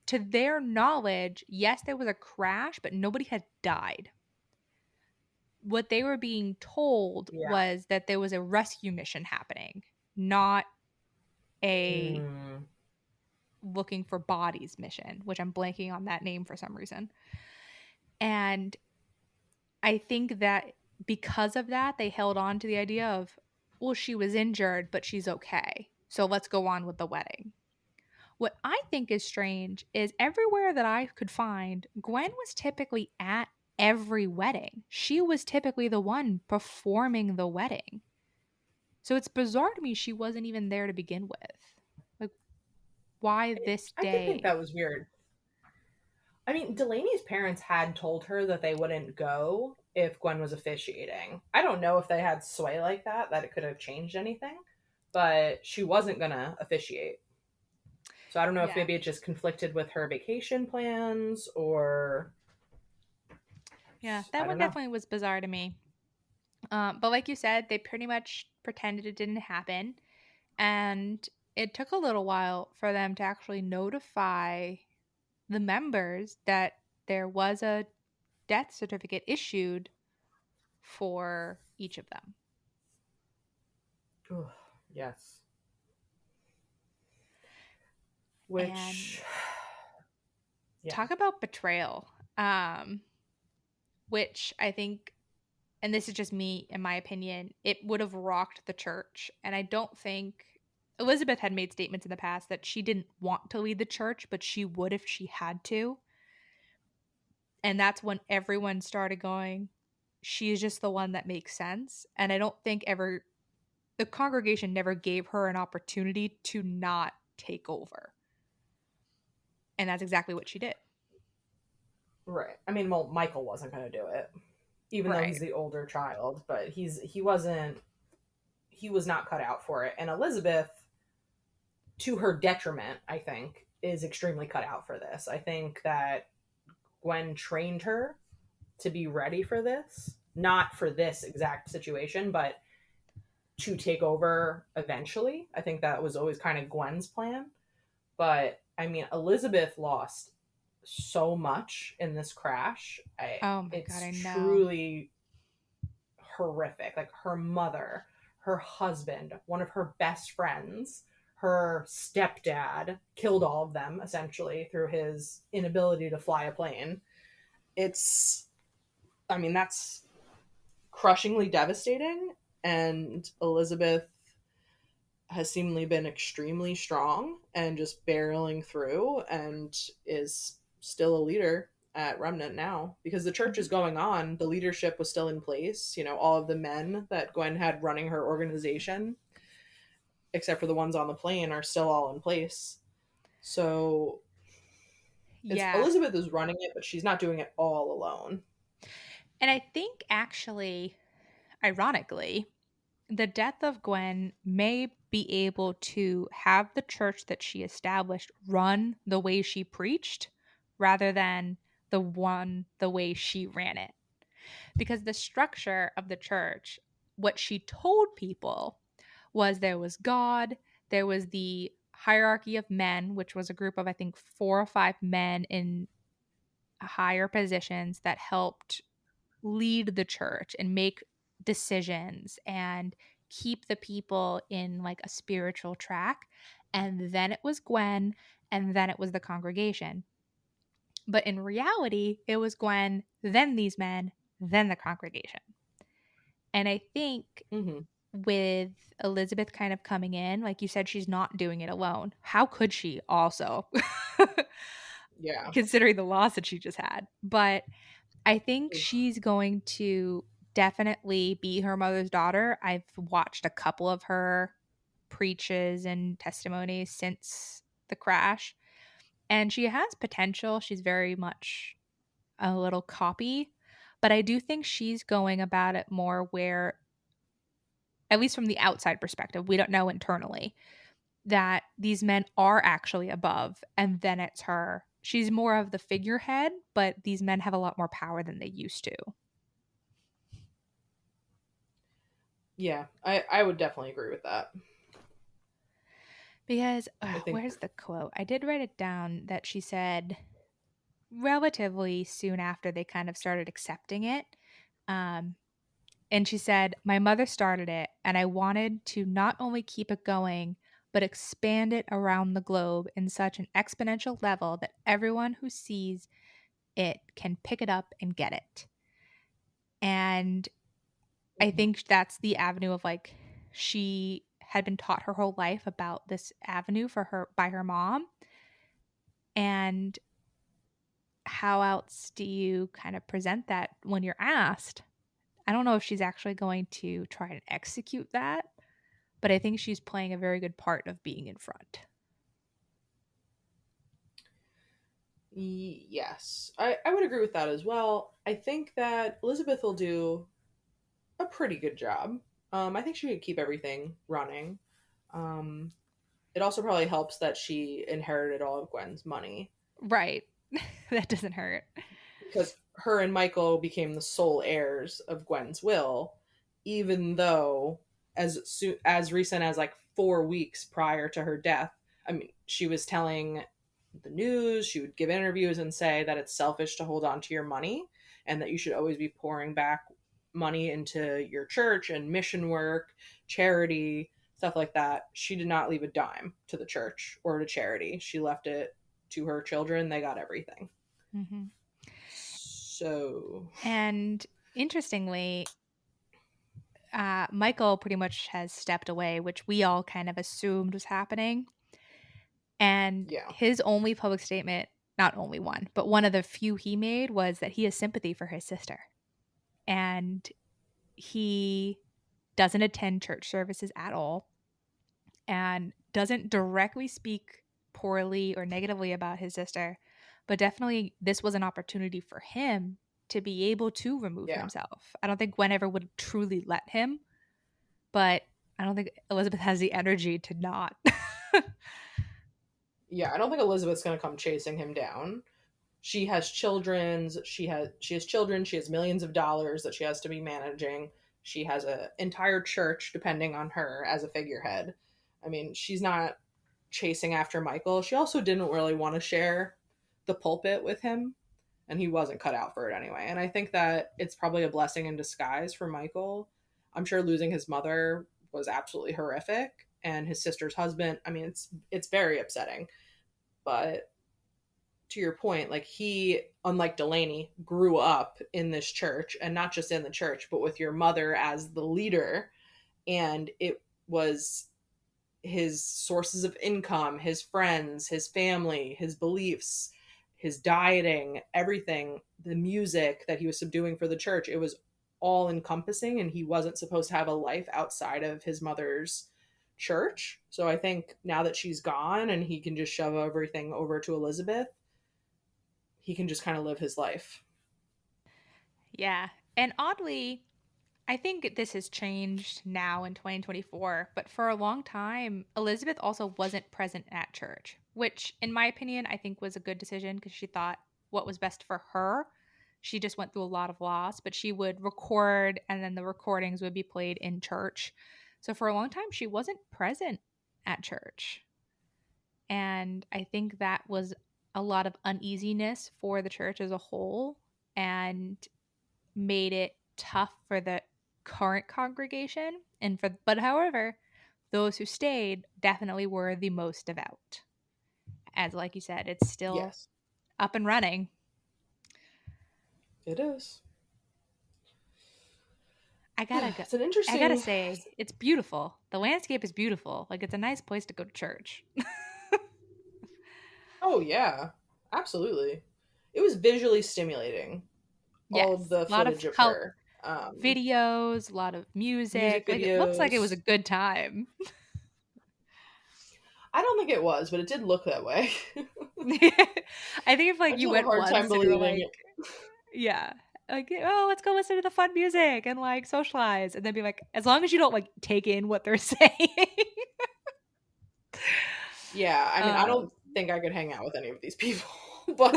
to their knowledge, yes, there was a crash, but nobody had died. What they were being told Yeah. was that there was a rescue mission happening, not a Mm. looking for bodies mission, which I'm blanking on that name for some reason. And I think that because of that, they held on to the idea of, well, she was injured, but she's okay. So let's go on with the wedding. What I think is strange is everywhere that I could find, Gwen was typically at every wedding. She was typically the one performing the wedding. So it's bizarre to me she wasn't even there to begin with. Like, why this I did think day? that was weird. I mean, Delaney's parents had told her that they wouldn't go if Gwen was officiating. I don't know if they had sway like that it could have changed anything, but she wasn't going to officiate. So I don't know if Yeah. maybe it just conflicted with her vacation plans or Yeah, that I one don't know. definitely was bizarre to me. But like you said, they pretty much pretended it didn't happen. And it took a little while for them to actually notify the members that there was a death certificate issued for each of them. Ugh, yes. And Which, yeah. talk about betrayal, um, which I think, and this is just me, in my opinion, it would have rocked the church. And I don't think Elizabeth had made statements in the past that she didn't want to lead the church, but she would if she had to. And that's when everyone started going, she's just the one that makes sense. And I don't think ever the congregation never gave her an opportunity to not take over. And that's exactly what she did. Right. I mean, well, Michael wasn't going to do it, even though he's Right. the older child, but he was not cut out for it. And Elizabeth, to her detriment, I think, is extremely cut out for this. I think that Gwen trained her to be ready for this, not for this exact situation, but to take over eventually. I think that was always kind of Gwen's plan. But I mean, Elizabeth lost so much in this crash. Oh my God, It's I know. truly horrific. Like her mother, her husband, one of her best friends, her stepdad killed all of them essentially through his inability to fly a plane. It's, I mean, that's crushingly devastating. And Elizabeth has seemingly been extremely strong and just barreling through and is still a leader at Remnant now because the church is Mhm. going on. The leadership was still in place. You know, all of the men that Gwen had running her organization, except for the ones on the plane, are still all in place. So it's Yeah. Elizabeth is running it, but she's not doing it all alone. And I think actually, ironically, the death of Gwen may be able to have the church that she established run the way she preached rather than the way she ran it. Because the structure of the church, what she told people was there was God, there was the hierarchy of men, which was a group of, I think, 4 or 5 men in higher positions that helped lead the church and make decisions and keep the people in like a spiritual track. And then it was Gwen, and then it was the congregation. But in reality, it was Gwen, then these men, then the congregation. And I think Mm-hmm. with Elizabeth kind of coming in, like you said, she's not doing it alone. How could she also? Yeah. Considering the loss that she just had. But I think she's going to definitely be her mother's daughter. I've watched a couple of her preaches and testimonies since the crash, and she has potential. She's very much a little copy, but I do think she's going about it more where, at least from the outside perspective, we don't know internally, that these men are actually above, and then it's her. She's more of the figurehead, but these men have a lot more power than they used to. Yeah, I would definitely agree with that. Because, I think, where's the quote? I did write it down that she said relatively soon after they kind of started accepting it. Um, and she said, my mother started it, and I wanted to not only keep it going, but expand it around the globe in such an exponential level that everyone who sees it can pick it up and get it. And I Mhm. think that's the avenue of like she had been taught her whole life about this avenue for her by her mom. And how else do you kind of present that when you're asked? I don't know if she's actually going to try and execute that, but I think she's playing a very good part of being in front. Yes, I would agree with that as well. I think that Elizabeth will do a pretty good job. I think she could keep everything running. Um, it also probably helps that she inherited all of Gwen's money Right. That doesn't hurt. because her and Michael became the sole heirs of Gwen's will, even though as recent as like 4 weeks prior to her death, I mean, she was telling the news, she would give interviews and say that it's selfish to hold on to your money and that you should always be pouring back money into your church and mission work, charity, stuff like that. She did not leave a dime to the church or to charity. She left it to her children. They got everything. Hmm. So, And interestingly, Michael pretty much has stepped away, which we all kind of assumed was happening. And yeah. his only public statement, not only one, but one of the few he made was that he has sympathy for his sister. And he doesn't attend church services at all and doesn't directly speak poorly or negatively about his sister. But definitely, this was an opportunity for him to be able to remove Yeah. himself. I don't think Gwen ever would truly let him, but I don't think Elizabeth has the energy to not. Yeah, I don't think Elizabeth's going to come chasing him down. She has she has children, she has millions of dollars that she has to be managing. She has an entire church depending on her as a figurehead. I mean, she's not chasing after Michael. She also didn't really want to share the pulpit with him, and he wasn't cut out for it anyway. And I think that it's probably a blessing in disguise for Michael. I'm sure losing his mother was absolutely horrific, and his sister's husband. I mean, it's very upsetting. But to your point, like he, unlike Delaney, grew up in this church, and not just in the church, but with your mother as the leader, and it was his sources of income, his friends, his family, his beliefs, his dieting, everything, the music that he was subduing for the church. It was all encompassing, and he wasn't supposed to have a life outside of his mother's church. So I think now that she's gone and he can just shove everything over to Elizabeth, he can just kind of live his life. Yeah. And oddly, I think this has changed now in 2024, but for a long time, Elizabeth also wasn't present at church, which, in my opinion, I think was a good decision because she thought what was best for her. She just went through a lot of loss, but she would record and then the recordings would be played in church. So for a long time, she wasn't present at church. And I think that was a lot of uneasiness for the church as a whole and made it tough for the current congregation. And for, but however, those who stayed definitely were the most devout. As like you said, it's still Yes, up and running. it is. I gotta go. It's an I gotta interesting. say, it's beautiful. The landscape is beautiful. Like it's a nice place to go to church. Oh yeah, absolutely. It was visually stimulating. All of Yes, the a lot of footage of help her, videos, a lot of music music. Like it looks like it was a videos. good time. I don't think it was, but it did look that way. I think if I like just you have a went hard time once and you were believing like, it. yeah, like oh, let's go listen to the fun music and like socialize, and then be like, as long as you don't like take in what they're saying. Yeah, I mean, I um, don't think I could hang out with any of these people, but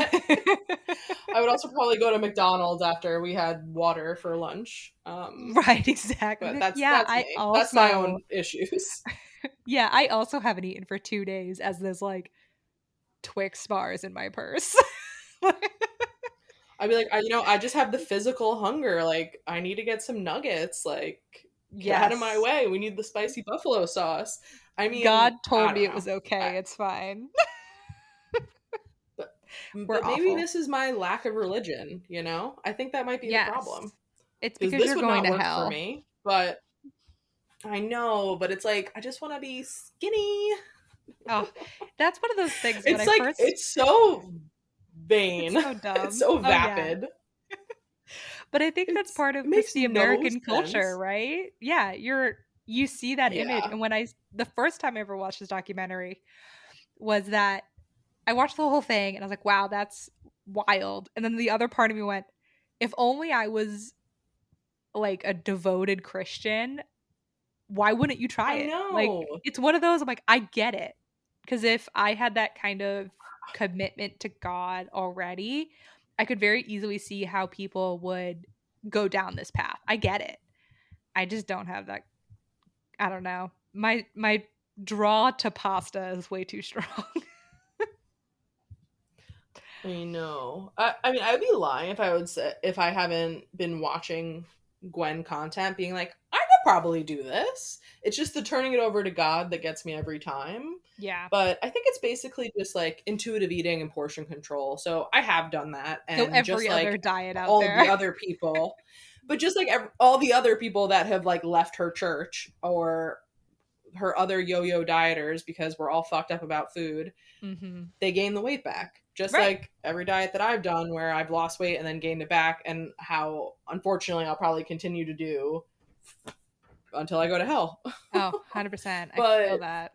I would also probably go to McDonald's after we had water for lunch. right, exactly. But Like, yeah, that's I me. That's my also, own issues. yeah, I also haven't eaten for 2 days as this like Twix bars in my purse. I'd be like, I just have the physical hunger. Like, I need to get some nuggets. Like, get out of my Yes, way. We need the spicy buffalo sauce. I mean, God told I me don't it know. was okay. It's fine. But We're but maybe awful. this is my lack of religion, I think that might be the Yes, problem. it's Because because this you're would going not to work for hell. me. But I know, but it's like I just want to be skinny. Oh, that's one of those things when It's I like first it's so it's vain. so It's dumb. so Oh yeah. vapid. But I think that's It part of just makes the no American culture, sense. right? Yeah, you see that image, Yeah. and the first time I ever watched this documentary was that I watched the whole thing and I was like, "Wow, that's wild." And then the other part of me went, "If only I was like a devoted Christian, why wouldn't you try I it?" Like, know. it's one of those I'm like, "I get it." Because if I had that kind of commitment to God already, I could very easily see how people would go down this path. I get it. I just don't have that. I don't know. My draw to pasta is way too strong. I know. I mean, I'd be lying if I would say if I haven't been watching Gwen content, being like, I could probably do this. It's just the turning it over to God that gets me every time. Yeah. But I think it's basically just like intuitive eating and portion control. So I have done that, So and just every other like diet out all of the there. other people, but just like all the other people that have like left her church or her other yo-yo dieters because we're all fucked up about food, Mm-hmm. they gain the weight back. Just Right. like every diet that I've done where I've lost weight and then gained it back, and how unfortunately I'll probably continue to do until I go to hell. Oh, 100%. I feel But that.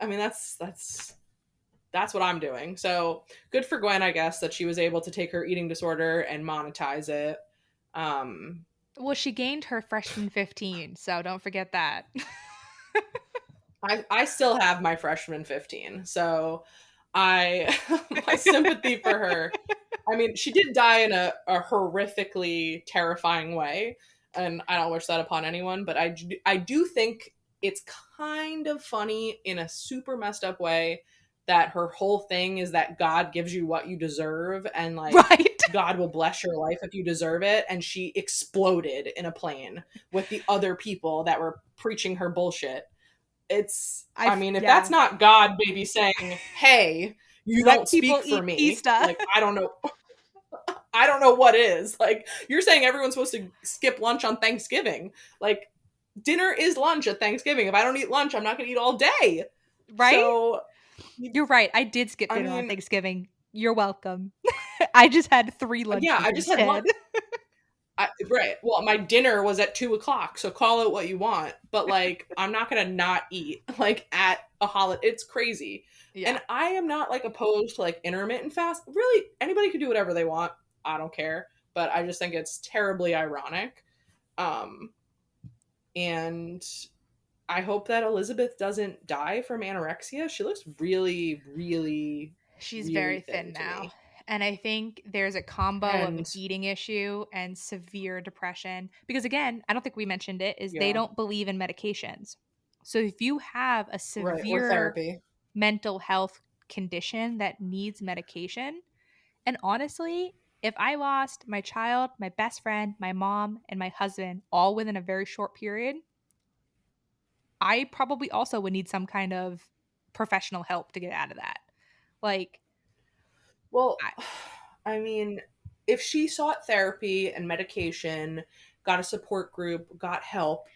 I mean that's what I'm doing. So good for Gwen, I guess, that she was able to take her eating disorder and monetize it. Um Well, she gained her freshman 15, so don't forget that. I still have my freshman 15. So I my sympathy for her. I mean, she did die in a horrifically terrifying way, and I don't wish that upon anyone, but I do think it's kind of funny in a super messed up way that her whole thing is that God gives you what you deserve, and like Right. God will bless your life if you deserve it, and she exploded in a plane with the other people that were preaching her bullshit. I mean, if that's Yeah. not God maybe saying, "Hey, you Let don't people speak for eat me," pista. like I don't know what is. Like you're saying everyone's supposed to skip lunch on Thanksgiving. Like dinner is lunch at Thanksgiving. If I don't eat lunch, I'm not going to eat all day. Right? So, You're right. I did skip I dinner on mean, Thanksgiving. You're welcome. I just had 3 yeah, lunches I just had instead. lunch. Right. Well, my dinner was at 2 o'clock, so call it what you want. But like, I'm not gonna not eat like at a holiday. It's crazy, Yeah. and I am not like opposed to like intermittent fast. Really, anybody can do whatever they want. I don't care, but I just think it's terribly ironic. Um, and I hope that Elizabeth doesn't die from anorexia. She looks really, really, She's really very thin thin to now. me, And I think there's a combo of an and eating issue and severe depression. Because again, I don't think we mentioned it, is they yeah, don't believe in medications. So if you have a right, or severe therapy. mental health condition that needs medication, and honestly, if I lost my child, my best friend, my mom, and my husband all within a very short period, I probably also would need some kind of professional help to get out of that. Like, Well, I, I mean, if she sought therapy and medication, got a support group, got help,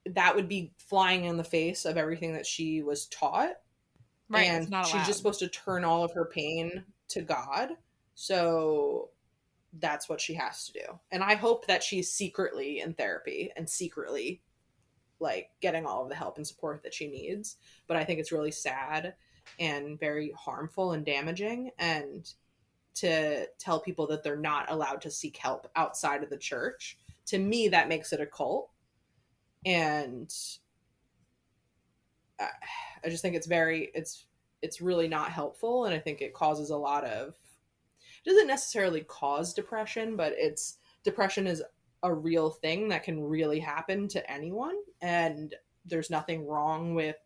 that would be flying in the face of everything that she was taught. right, it's And not she's just allowed. supposed to turn all of her pain to God. So that's what she has to do. And I hope that she's secretly in therapy and secretly like getting all of the help and support that she needs. But I think it's really sad and very harmful and damaging. And to tell people that they're not allowed to seek help outside of the church, to me, that makes it a cult. And I just think it's really not helpful. And I think it causes a lot of, it doesn't necessarily cause depression, but depression is a real thing that can really happen to anyone. And there's nothing wrong with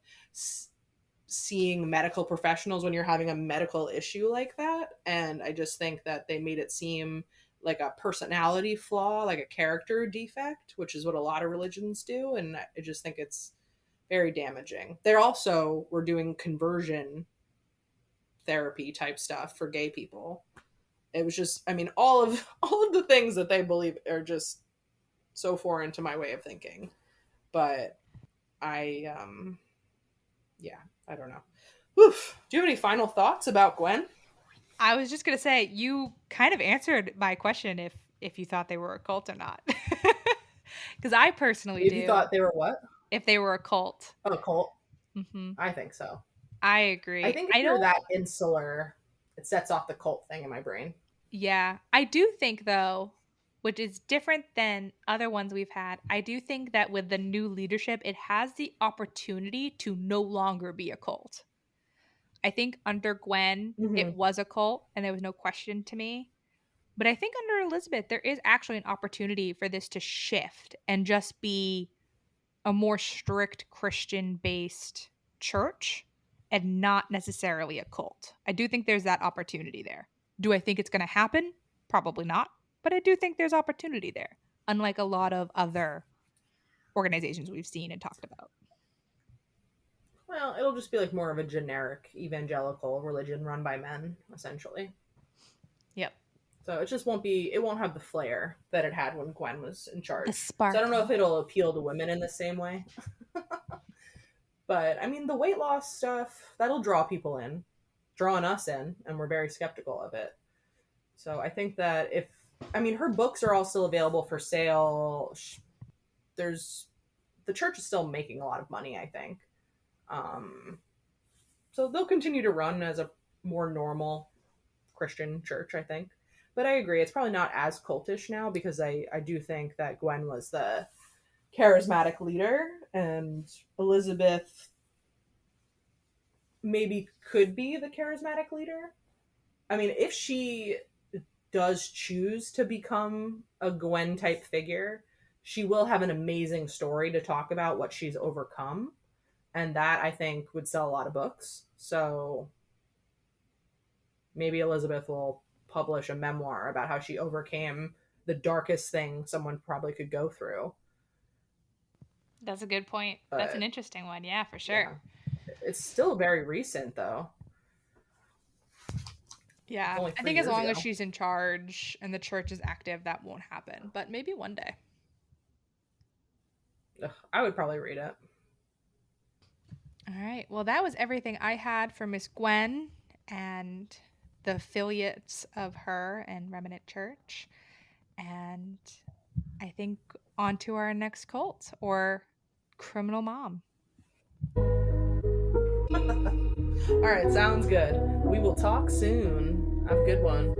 seeing medical professionals when you're having a medical issue like that. And I just think that they made it seem like a personality flaw, like a character defect, which is what a lot of religions do. And I just think it's very damaging. They're also were doing conversion therapy type stuff for gay people. It was just, I mean, all of all of the things that they believe are just so foreign to my way of thinking. But I, yeah, I don't know. Oof. Do you have any final thoughts about Gwen? I was just gonna say you kind of answered my question if you thought they were a cult or not, because I personally If you do. thought they were what? If they were a cult, Oh, a cult? hmm I think so. I I agree. think if I you're don't. that insular, it sets off the cult thing in my brain. Yeah, I do think though, which is different than other ones we've had. I do think that with the new leadership, it has the opportunity to no longer be a cult. I think under Gwen, it Mm-hmm. was a cult, and there was no question to me. But I think under Elizabeth, there is actually an opportunity for this to shift and just be a more strict Christian based church and not necessarily a cult. I do think there's that opportunity there. Do I think it's going to happen? Probably not. But I do think there's opportunity there, unlike a lot of other organizations we've seen and talked about. Well, it'll just be like more of a generic evangelical religion run by men, essentially. Yep. So it just won't be, it won't have the flair that it had when Gwen was in The charge. So I don't know if sparkle. it'll appeal to women in the same way. But I mean, the weight loss stuff, that'll draw people in, drawing us in, and we're very skeptical of it. So I think that if, I mean, her books are all still available for sale. There's, the church is still making a lot of money, I think. Um, so they'll continue to run as a more normal Christian church, I think. But I agree, it's probably not as cultish now because I do think that Gwen was the charismatic leader and Elizabeth maybe could be the charismatic leader. I mean, if she does choose to become a Gwen type figure, she will have an amazing story to talk about what she's overcome. And that I think would sell a lot of books. So maybe Elizabeth will publish a memoir about how she overcame the darkest thing someone probably could go through. That's a good point. That's an But interesting one. Yeah, for sure. yeah, it's still very recent though. It's Yeah. only I three think as years long as ago. she's in charge and the church is active, that won't happen. But maybe one day. Ugh, I would probably read it. All right. Well, that was everything I had for Miss Gwen and the affiliates of her and Remnant Church. And I think on to our next cult or criminal mom. All right, sounds good. We will talk soon. Have a good one.